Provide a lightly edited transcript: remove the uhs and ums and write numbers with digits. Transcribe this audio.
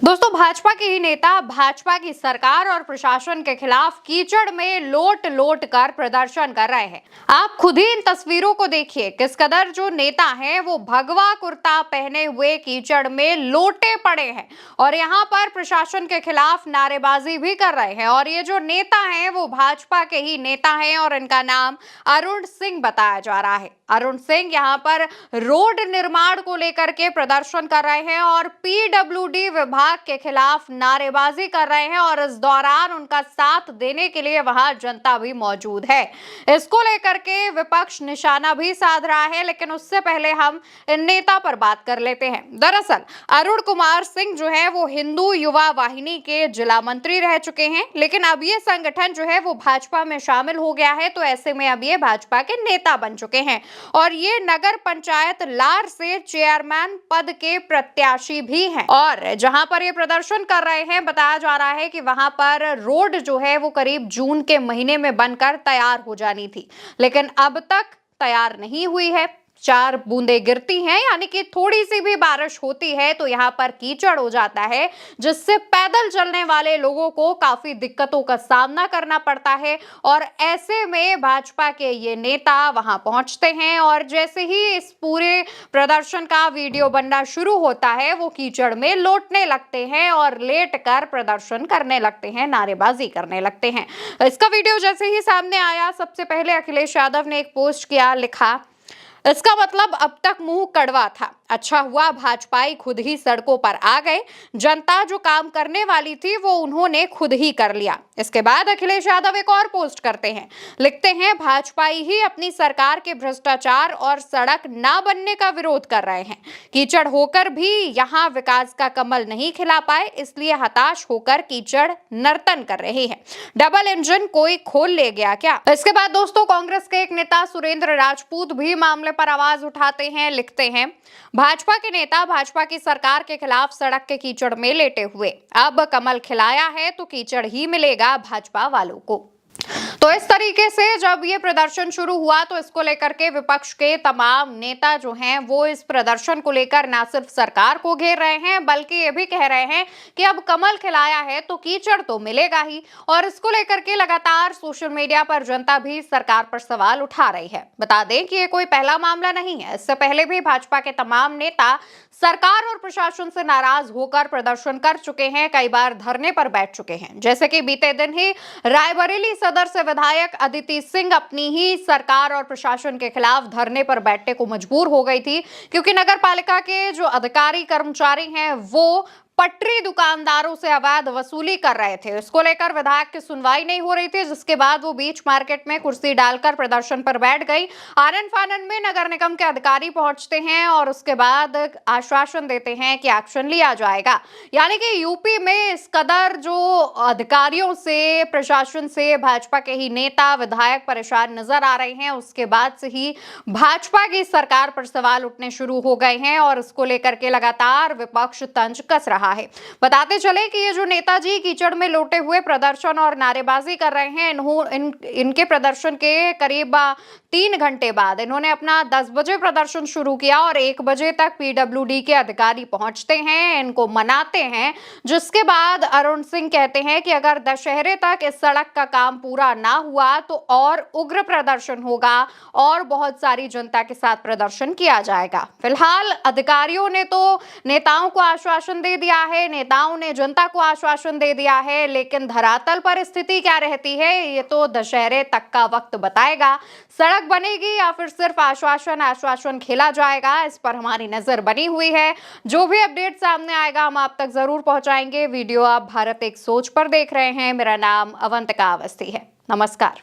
दोस्तों, भाजपा के ही नेता भाजपा की सरकार और प्रशासन के खिलाफ कीचड़ में लोट लोट कर प्रदर्शन कर रहे हैं। आप खुद ही इन तस्वीरों को देखिए, किस कदर जो नेता हैं वो भगवा कुर्ता पहने हुए कीचड़ में लोटे पड़े हैं और यहाँ पर प्रशासन के खिलाफ नारेबाजी भी कर रहे हैं। और ये जो नेता हैं वो भाजपा के ही नेता हैं और इनका नाम अरुण सिंह बताया जा रहा है। अरुण सिंह यहाँ पर रोड निर्माण को लेकर के प्रदर्शन कर रहे हैं और पीडब्ल्यूडी विभाग के खिलाफ नारेबाजी कर रहे हैं और इस दौरान उनका साथ देने के लिए वहां जनता भी मौजूद है। इसको लेकर के विपक्ष निशाना भी साध रहा है, लेकिन उससे पहले हम इन नेता पर बात कर लेते हैं। दरअसल अरुण कुमार सिंह जो है वो हिंदू युवा वाहिनी के जिला मंत्री रह चुके हैं, लेकिन अब ये संगठन जो है वो भाजपा में शामिल हो गया है, तो ऐसे में अब ये भाजपा के नेता बन चुके हैं और ये नगर पंचायत लार से चेयरमैन पद के प्रत्याशी भी हैं। और जहां पर ये प्रदर्शन कर रहे हैं, बताया जा रहा है कि वहां पर रोड जो है वो करीब जून के महीने में बनकर तैयार हो जानी थी, लेकिन अब तक तैयार नहीं हुई है। 4 बूंदें गिरती हैं, यानी कि थोड़ी सी भी बारिश होती है तो यहाँ पर कीचड़ हो जाता है, जिससे पैदल चलने वाले लोगों को काफी दिक्कतों का सामना करना पड़ता है। और ऐसे में भाजपा के ये नेता वहां पहुंचते हैं और जैसे ही इस पूरे प्रदर्शन का वीडियो बनना शुरू होता है, वो कीचड़ में लौटने लगते हैं और लेट कर प्रदर्शन करने लगते हैं, नारेबाजी करने लगते हैं। इसका वीडियो जैसे ही सामने आया, सबसे पहले अखिलेश यादव ने एक पोस्ट किया, लिखा, इसका मतलब अब तक मुंह कड़वा था, अच्छा हुआ भाजपाई खुद ही सड़कों पर आ गए, जनता जो काम करने वाली थी वो उन्होंने खुद ही कर लिया। इसके बाद अखिलेश यादव एक और पोस्ट करते हैं, लिखते हैं, भाजपाई ही अपनी सरकार के भ्रष्टाचार और सड़क ना बनने का विरोध कर रहे हैं, कीचड़ होकर भी यहाँ विकास का कमल नहीं खिला पाए, इसलिए हताश होकर कीचड़ नर्तन कर रहे हैं, डबल इंजन कोई खोल ले गया क्या। इसके बाद दोस्तों, कांग्रेस के एक नेता सुरेंद्र राजपूत भी मामले पर आवाज उठाते हैं, लिखते हैं, भाजपा के नेता भाजपा की सरकार के खिलाफ सड़क के कीचड़ में लेटे हुए, अब कमल खिलाया है तो कीचड़ ही मिलेगा भाजपा वालों को। तो इस तरीके से जब ये प्रदर्शन शुरू हुआ तो इसको लेकर के विपक्ष के तमाम नेता जो हैं वो इस प्रदर्शन को लेकर ना सिर्फ सरकार को घेर रहे हैं, बल्कि ये भी कह रहे हैं कि अब कमल खिलाया है तो कीचड़ तो मिलेगा ही। और इसको लेकर के लगातार सोशल मीडिया पर जनता भी सरकार पर सवाल उठा रही है। बता दें कि ये कोई पहला मामला नहीं है, इससे पहले भी भाजपा के तमाम नेता सरकार और प्रशासन से नाराज होकर प्रदर्शन कर चुके हैं, कई बार धरने पर बैठ चुके हैं। जैसे कि बीते दिन ही रायबरेली सदर से विधायक अदिति सिंह अपनी ही सरकार और प्रशासन के खिलाफ धरने पर बैठने को मजबूर हो गई थी, क्योंकि नगर पालिका के जो अधिकारी कर्मचारी हैं वो पटरी दुकानदारों से अवैध वसूली कर रहे थे। इसको लेकर विधायक की सुनवाई नहीं हो रही थी, जिसके बाद वो बीच मार्केट में कुर्सी डालकर प्रदर्शन पर बैठ गई। आनन फानन में नगर निगम के अधिकारी पहुंचते हैं और उसके बाद आश्वासन देते हैं कि एक्शन लिया जाएगा। यानी कि यूपी में इस कदर जो अधिकारियों से, प्रशासन से भाजपा के ही नेता विधायक परेशान नजर आ रहे हैं, उसके बाद से ही भाजपा की सरकार पर सवाल उठने शुरू हो गए हैं और इसको लेकर के लगातार विपक्ष तंज कस रहा है। बताते चले कि ये जो नेताजी कीचड़ में लोटे हुए प्रदर्शन और नारेबाजी कर रहे हैं, इनके प्रदर्शन के करीब 3 घंटे बाद इन्होंने अपना 10 बजे प्रदर्शन शुरू किया और 1 बजे तक पीडब्ल्यूडी के अधिकारी पहुंचते हैं, इनको मनाते हैं, जिसके बाद अरुण सिंह कहते हैं कि अगर दशहरे तक इस सड़क का काम पूरा ना हुआ तो और उग्र प्रदर्शन होगा और बहुत सारी जनता के साथ प्रदर्शन किया जाएगा। फिलहाल अधिकारियों ने तो नेताओं को आश्वासन दे दिया है, नेताओं ने जनता को आश्वासन दे दिया है, लेकिन धरातल पर स्थिति क्या रहती है ये तो दशहरे तक का वक्त बताएगा। सड़क बनेगी या फिर सिर्फ आश्वासन खेला जाएगा, इस पर हमारी नजर बनी हुई है। जो भी अपडेट सामने आएगा हम आप तक जरूर पहुंचाएंगे। वीडियो आप भारत एक सोच पर देख रहे हैं। मेरा नाम अवंतिका अवस्थी है। नमस्कार।